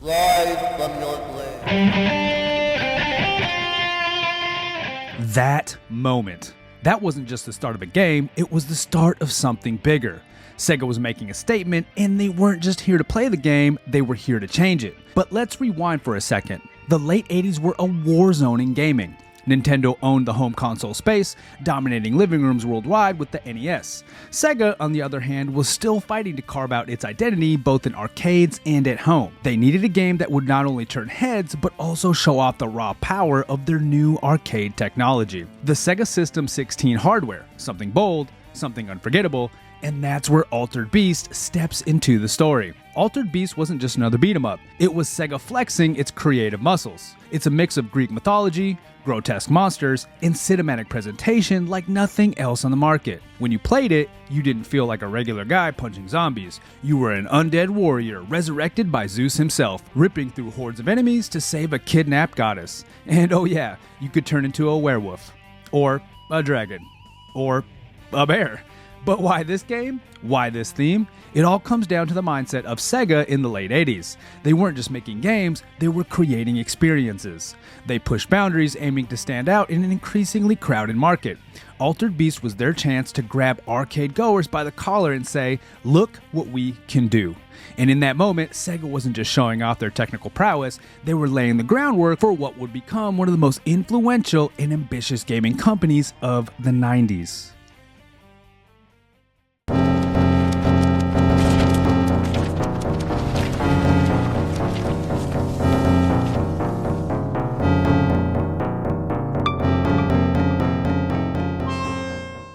Live from Northland. That moment. That wasn't just the start of a game, it was the start of something bigger. Sega was making a statement, and they weren't just here to play the game, they were here to change it. But let's rewind for a second. The late 80s were a war zone in gaming. Nintendo owned the home console space, dominating living rooms worldwide with the NES. Sega, on the other hand, was still fighting to carve out its identity both in arcades and at home. They needed a game that would not only turn heads, but also show off the raw power of their new arcade technology. The Sega System 16 hardware, something bold, something unforgettable, and that's where Altered Beast steps into the story. Altered Beast wasn't just another beat-em-up, it was Sega flexing its creative muscles. It's a mix of Greek mythology, grotesque monsters, and cinematic presentation like nothing else on the market. When you played it, you didn't feel like a regular guy punching zombies. You were an undead warrior resurrected by Zeus himself, ripping through hordes of enemies to save a kidnapped goddess. And oh yeah, you could turn into a werewolf, or a dragon, or a bear. But why this game? Why this theme? It all comes down to the mindset of Sega in the late 80s. They weren't just making games, they were creating experiences. They pushed boundaries, aiming to stand out in an increasingly crowded market. Altered Beast was their chance to grab arcade goers by the collar and say, look what we can do. And in that moment, Sega wasn't just showing off their technical prowess, they were laying the groundwork for what would become one of the most influential and ambitious gaming companies of the 90s.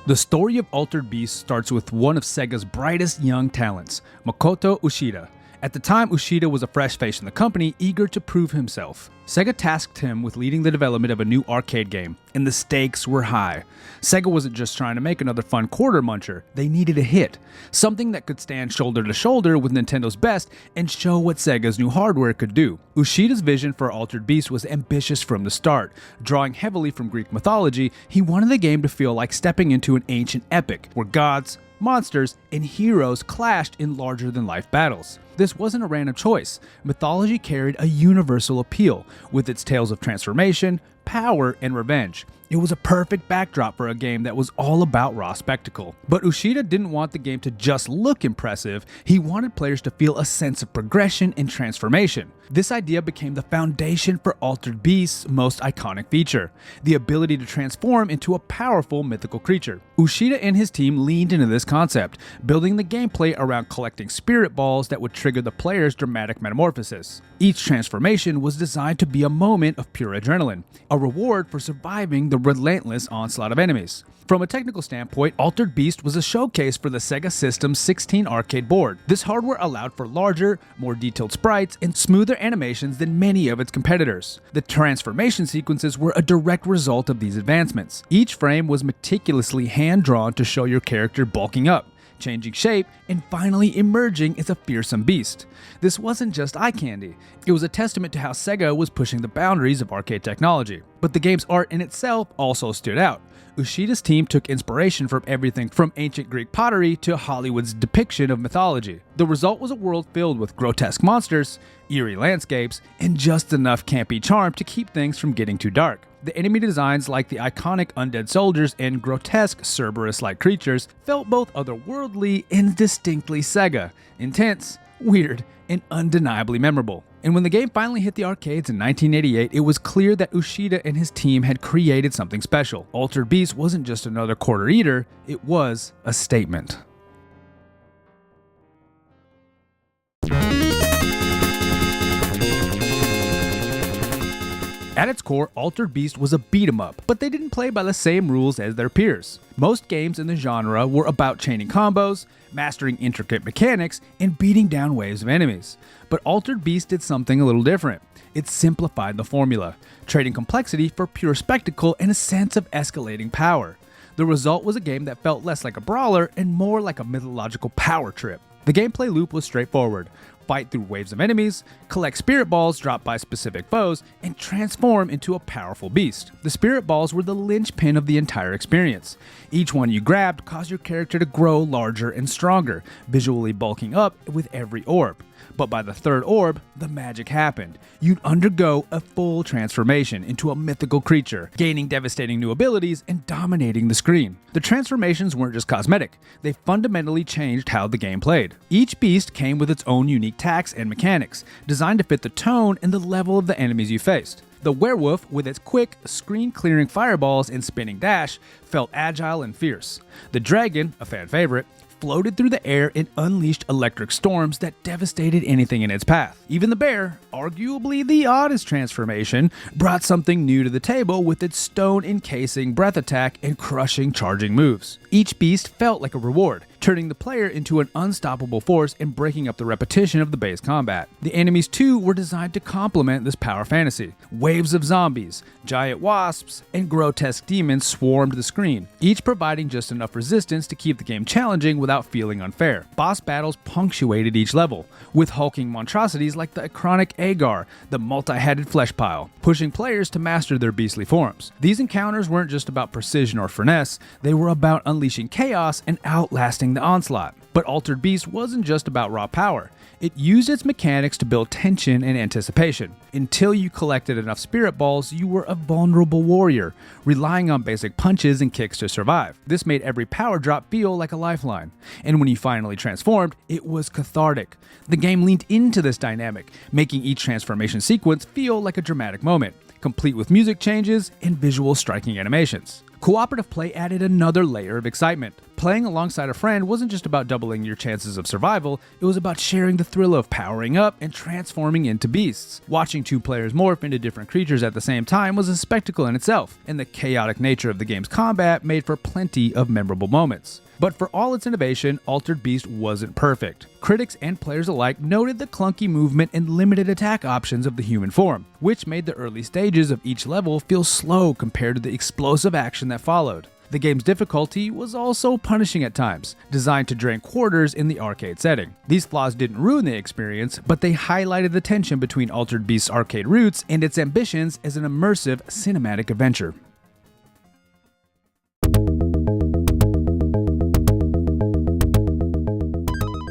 The story of Altered Beast starts with one of Sega's brightest young talents, Makoto Ushida. At the time, Ushida was a fresh face in the company, eager to prove himself. Sega tasked him with leading the development of a new arcade game, and the stakes were high. Sega wasn't just trying to make another fun quarter muncher, they needed a hit. Something that could stand shoulder to shoulder with Nintendo's best and show what Sega's new hardware could do. Ushida's vision for Altered Beast was ambitious from the start. Drawing heavily from Greek mythology, he wanted the game to feel like stepping into an ancient epic, where gods, monsters, and heroes clashed in larger-than-life battles. This wasn't a random choice. Mythology carried a universal appeal, with its tales of transformation, power, and revenge. It was a perfect backdrop for a game that was all about raw spectacle. But Ushida didn't want the game to just look impressive, he wanted players to feel a sense of progression and transformation. This idea became the foundation for Altered Beast's most iconic feature, the ability to transform into a powerful mythical creature. Ushida and his team leaned into this concept, building the gameplay around collecting spirit balls that would trigger the player's dramatic metamorphosis. Each transformation was designed to be a moment of pure adrenaline, a reward for surviving the relentless onslaught of enemies. From a technical standpoint, Altered Beast was a showcase for the Sega System 16 arcade board. This hardware allowed for larger, more detailed sprites and smoother animations than many of its competitors. The transformation sequences were a direct result of these advancements. Each frame was meticulously hand-drawn to show your character bulking up, changing shape, and finally emerging as a fearsome beast. This wasn't just eye candy, it was a testament to how Sega was pushing the boundaries of arcade technology. But the game's art in itself also stood out. Ushida's team took inspiration from everything from ancient Greek pottery to Hollywood's depiction of mythology. The result was a world filled with grotesque monsters, eerie landscapes, and just enough campy charm to keep things from getting too dark. The enemy designs, like the iconic undead soldiers and grotesque Cerberus-like creatures, felt both otherworldly and distinctly Sega, intense, weird, and undeniably memorable. And when the game finally hit the arcades in 1988, it was clear that Ushida and his team had created something special. Altered Beast wasn't just another quarter eater, it was a statement. At its core, Altered Beast was a beat-em-up, but they didn't play by the same rules as their peers. Most games in the genre were about chaining combos, mastering intricate mechanics, and beating down waves of enemies. But Altered Beast did something a little different. It simplified the formula, trading complexity for pure spectacle and a sense of escalating power. The result was a game that felt less like a brawler and more like a mythological power trip. The gameplay loop was straightforward. Fight through waves of enemies, collect spirit balls dropped by specific foes, and transform into a powerful beast. The spirit balls were the linchpin of the entire experience. Each one you grabbed caused your character to grow larger and stronger, visually bulking up with every orb. But by the third orb, the magic happened. You'd undergo a full transformation into a mythical creature, gaining devastating new abilities and dominating the screen. The transformations weren't just cosmetic, they fundamentally changed how the game played. Each beast came with its own unique attacks and mechanics, designed to fit the tone and the level of the enemies you faced. The werewolf, with its quick, screen-clearing fireballs and spinning dash, felt agile and fierce. The dragon, a fan favorite, floated through the air and unleashed electric storms that devastated anything in its path. Even the bear, arguably the oddest transformation, brought something new to the table with its stone-encasing breath attack and crushing charging moves. Each beast felt like a reward, turning the player into an unstoppable force and breaking up the repetition of the base combat. The enemies too were designed to complement this power fantasy. Waves of zombies, giant wasps, and grotesque demons swarmed the screen, each providing just enough resistance to keep the game challenging without feeling unfair. Boss battles punctuated each level, with hulking monstrosities like the iconic Agar, the multi-headed flesh pile, pushing players to master their beastly forms. These encounters weren't just about precision or finesse, they were about unleashing chaos and outlasting the onslaught. But Altered Beast wasn't just about raw power. It used its mechanics to build tension and anticipation. Until you collected enough spirit balls, you were a vulnerable warrior, relying on basic punches and kicks to survive. This made every power drop feel like a lifeline. And when you finally transformed, it was cathartic. The game leaned into this dynamic, making each transformation sequence feel like a dramatic moment, complete with music changes and visual striking animations. Cooperative play added another layer of excitement. Playing alongside a friend wasn't just about doubling your chances of survival, it was about sharing the thrill of powering up and transforming into beasts. Watching two players morph into different creatures at the same time was a spectacle in itself, and the chaotic nature of the game's combat made for plenty of memorable moments. But for all its innovation, Altered Beast wasn't perfect. Critics and players alike noted the clunky movement and limited attack options of the human form, which made the early stages of each level feel slow compared to the explosive action that followed. The game's difficulty was also punishing at times, designed to drain quarters in the arcade setting. These flaws didn't ruin the experience, but they highlighted the tension between Altered Beast's arcade roots and its ambitions as an immersive cinematic adventure.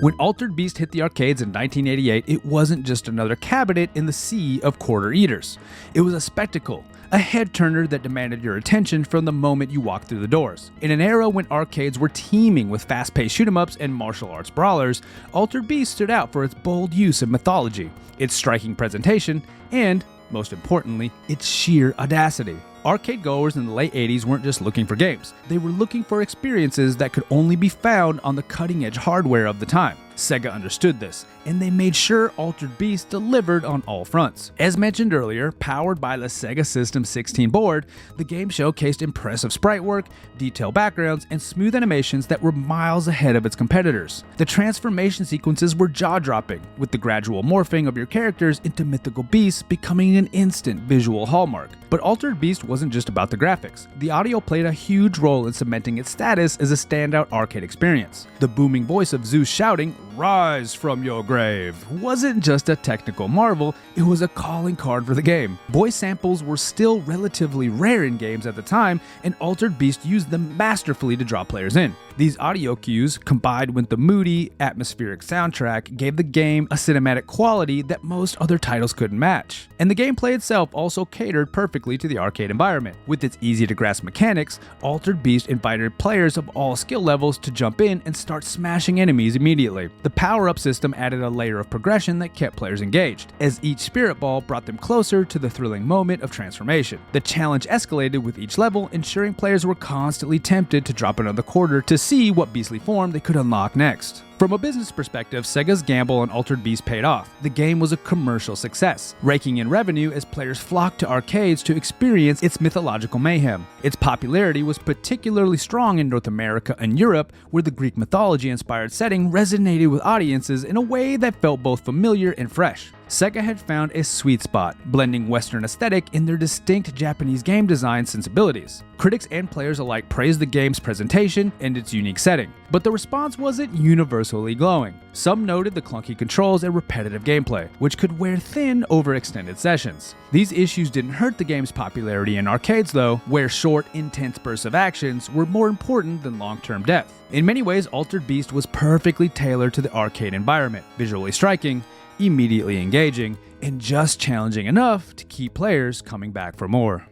When Altered Beast hit the arcades in 1988, it wasn't just another cabinet in the sea of quarter eaters. It was a spectacle, a head-turner that demanded your attention from the moment you walked through the doors. In an era when arcades were teeming with fast-paced shoot-'em-ups and martial arts brawlers, Altered Beast stood out for its bold use of mythology, its striking presentation, and, most importantly, its sheer audacity. Arcade goers in the late 80s weren't just looking for games, they were looking for experiences that could only be found on the cutting-edge hardware of the time. Sega understood this, and they made sure Altered Beast delivered on all fronts. As mentioned earlier, powered by the Sega System 16 board, the game showcased impressive sprite work, detailed backgrounds, and smooth animations that were miles ahead of its competitors. The transformation sequences were jaw-dropping, with the gradual morphing of your characters into mythical beasts becoming an instant visual hallmark. But Altered Beast wasn't just about the graphics. The audio played a huge role in cementing its status as a standout arcade experience. The booming voice of Zeus shouting, "Rise from your grave," wasn't just a technical marvel, it was a calling card for the game. Voice samples were still relatively rare in games at the time, and Altered Beast used them masterfully to draw players in. These audio cues, combined with the moody, atmospheric soundtrack, gave the game a cinematic quality that most other titles couldn't match. And the gameplay itself also catered perfectly to the arcade environment. With its easy-to-grasp mechanics, Altered Beast invited players of all skill levels to jump in and start smashing enemies immediately. The power-up system added a layer of progression that kept players engaged, as each spirit ball brought them closer to the thrilling moment of transformation. The challenge escalated with each level, ensuring players were constantly tempted to drop another quarter to see what beastly form they could unlock next. From a business perspective, Sega's gamble on Altered Beast paid off. The game was a commercial success, raking in revenue as players flocked to arcades to experience its mythological mayhem. Its popularity was particularly strong in North America and Europe, where the Greek mythology-inspired setting resonated with audiences in a way that felt both familiar and fresh. Sega had found a sweet spot, blending Western aesthetic in their distinct Japanese game design sensibilities. Critics and players alike praised the game's presentation and its unique setting, but the response wasn't universally glowing. Some noted the clunky controls and repetitive gameplay, which could wear thin over extended sessions. These issues didn't hurt the game's popularity in arcades though, where short, intense bursts of actions were more important than long-term depth. In many ways, Altered Beast was perfectly tailored to the arcade environment, visually striking, immediately engaging, and just challenging enough to keep players coming back for more.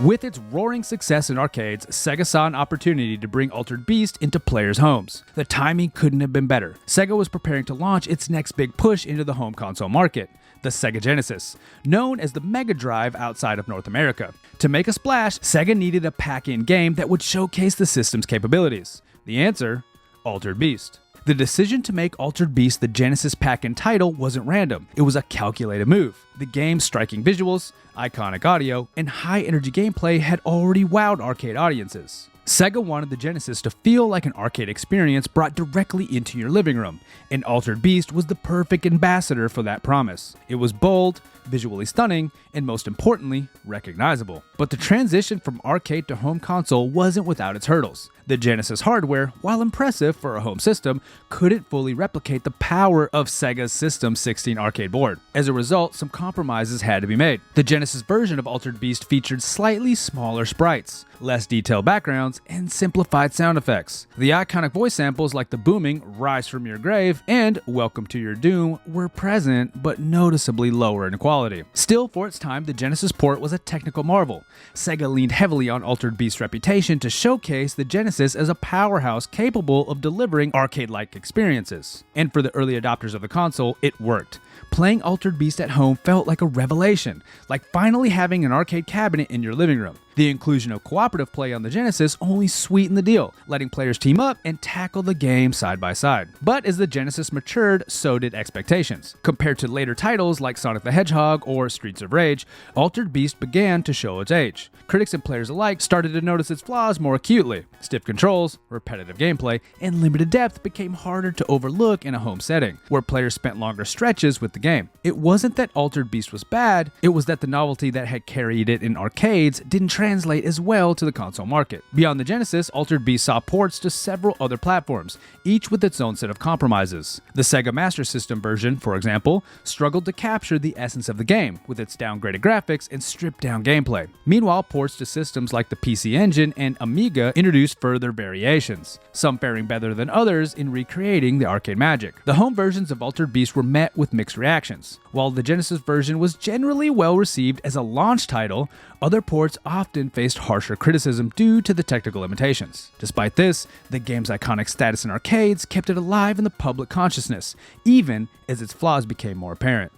With its roaring success in arcades, Sega saw an opportunity to bring Altered Beast into players' homes. The timing couldn't have been better. Sega was preparing to launch its next big push into the home console market, the Sega Genesis, known as the Mega Drive outside of North America. To make a splash, Sega needed a pack-in game that would showcase the system's capabilities. The answer? Altered Beast. The decision to make Altered Beast the Genesis pack-in title wasn't random. It was a calculated move. The game's striking visuals, iconic audio, and high-energy gameplay had already wowed arcade audiences. Sega wanted the Genesis to feel like an arcade experience brought directly into your living room, and Altered Beast was the perfect ambassador for that promise. It was bold, visually stunning, and most importantly, recognizable. But the transition from arcade to home console wasn't without its hurdles. The Genesis hardware, while impressive for a home system, couldn't fully replicate the power of Sega's System 16 arcade board. As a result, some compromises had to be made. The Genesis version of Altered Beast featured slightly smaller sprites, less detailed backgrounds, and simplified sound effects. The iconic voice samples like the booming "Rise from Your Grave" and "Welcome to Your Doom" were present, but noticeably lower in quality. Still, for its time, the Genesis port was a technical marvel. Sega leaned heavily on Altered Beast's reputation to showcase the Genesis as a powerhouse capable of delivering arcade-like experiences. And for the early adopters of the console, it worked. Playing Altered Beast at home felt like a revelation, like finally having an arcade cabinet in your living room. The inclusion of cooperative play on the Genesis only sweetened the deal, letting players team up and tackle the game side by side. But as the Genesis matured, so did expectations. Compared to later titles like Sonic the Hedgehog or Streets of Rage, Altered Beast began to show its age. Critics and players alike started to notice its flaws more acutely. Stiff controls, repetitive gameplay, and limited depth became harder to overlook in a home setting, where players spent longer stretches with the game. It wasn't that Altered Beast was bad, it was that the novelty that had carried it in arcades didn't translate as well to the console market. Beyond the Genesis, Altered Beast saw ports to several other platforms, each with its own set of compromises. The Sega Master System version, for example, struggled to capture the essence of the game, with its downgraded graphics and stripped-down gameplay. Meanwhile, ports to systems like the PC Engine and Amiga introduced further variations, some faring better than others in recreating the arcade magic. The home versions of Altered Beast were met with mixed reactions. While the Genesis version was generally well received as a launch title, other ports often faced harsher criticism due to the technical limitations. Despite this, the game's iconic status in arcades kept it alive in the public consciousness, even as its flaws became more apparent.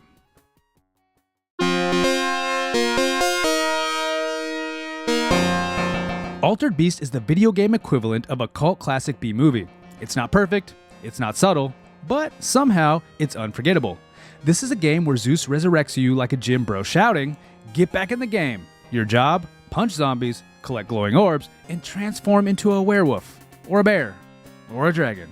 Altered Beast is the video game equivalent of a cult classic B-movie. It's not perfect, it's not subtle, but somehow it's unforgettable. This is a game where Zeus resurrects you like a gym bro shouting, "Get back in the game." Your job? Punch zombies, collect glowing orbs, and transform into a werewolf, or a bear, or a dragon.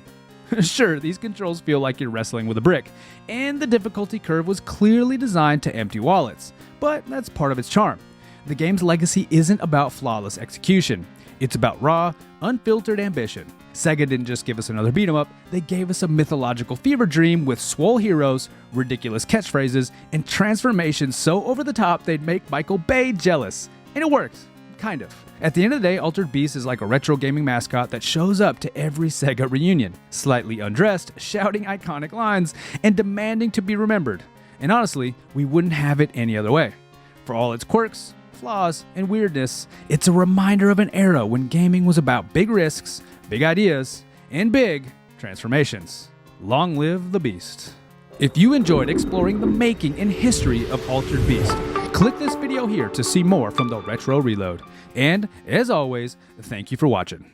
Sure, these controls feel like you're wrestling with a brick, and the difficulty curve was clearly designed to empty wallets, but that's part of its charm. The game's legacy isn't about flawless execution. It's about raw, unfiltered ambition. Sega didn't just give us another beat-em-up, they gave us a mythological fever dream with swole heroes, ridiculous catchphrases, and transformations so over the top they'd make Michael Bay jealous. And it worked. Kind of. At the end of the day, Altered Beast is like a retro gaming mascot that shows up to every Sega reunion, slightly undressed, shouting iconic lines, and demanding to be remembered. And honestly, we wouldn't have it any other way. For all its quirks, flaws, and weirdness, it's a reminder of an era when gaming was about big risks, big ideas, and big transformations. Long live the Beast. If you enjoyed exploring the making and history of Altered Beast, click this video here to see more from the Retro Reload. And, as always, thank you for watching.